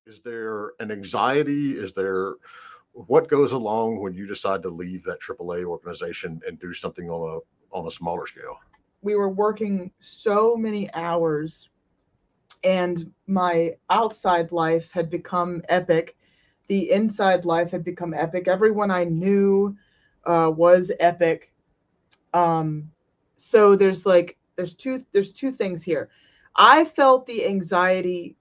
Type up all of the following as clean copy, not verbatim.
Is there an anxiety? What goes along when you decide to leave that AAA organization and do something on a smaller scale? We were working so many hours, and my outside life had become epic. The inside life had become epic. Everyone I knew was epic. Um, so there's two things here. I felt the anxiety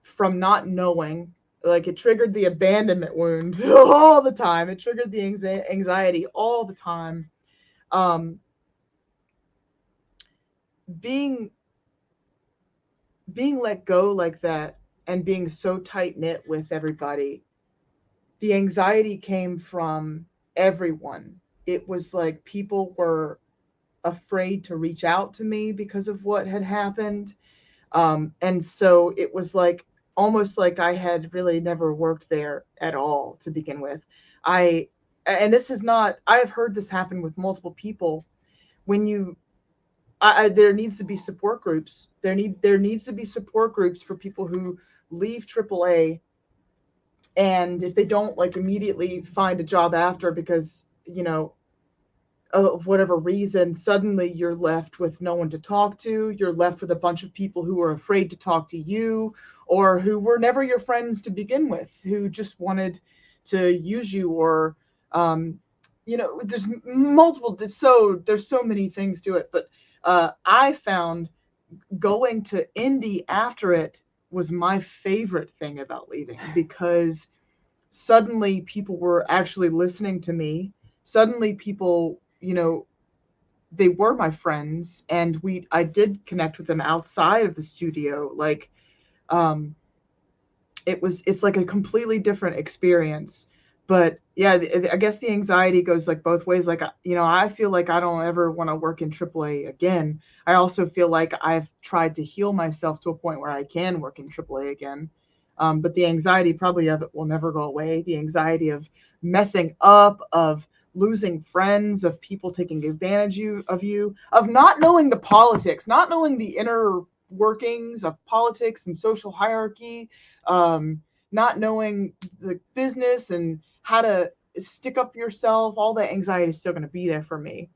from not knowing, like it triggered the abandonment wound all the time. It triggered the anxiety all the time. Um, being being let go like that and being so tight knit with everybody, the anxiety came from everyone. It was like people were afraid to reach out to me because of what had happened. And so it was like almost like I had really never worked there at all to begin with. I, and this is not, I have heard this happen with multiple people. When you, there needs to be support groups. There needs to be support groups for people who leave AAA, and if they don't like immediately find a job after because, of whatever reason, suddenly you're left with no one to talk to. You're left with a bunch of people who are afraid to talk to you, or who were never your friends to begin with, who just wanted to use you, or, there's multiple. There's so many things to it, but I found going to indie after it was my favorite thing about leaving, because suddenly people were actually listening to me. Suddenly people, they were my friends, and I did connect with them outside of the studio. Like, um it's like a completely different experience. But yeah, I guess the anxiety goes like both ways. Like, I feel like I don't ever want to work in AAA again. I also feel like I've tried to heal myself to a point where I can work in AAA again. But the anxiety probably of it will never go away. The anxiety of messing up, of losing friends, of people taking advantage of you, of not knowing the politics, not knowing the inner workings of politics and social hierarchy, um, not knowing the business and how to stick up for yourself. All that anxiety is still going to be there for me.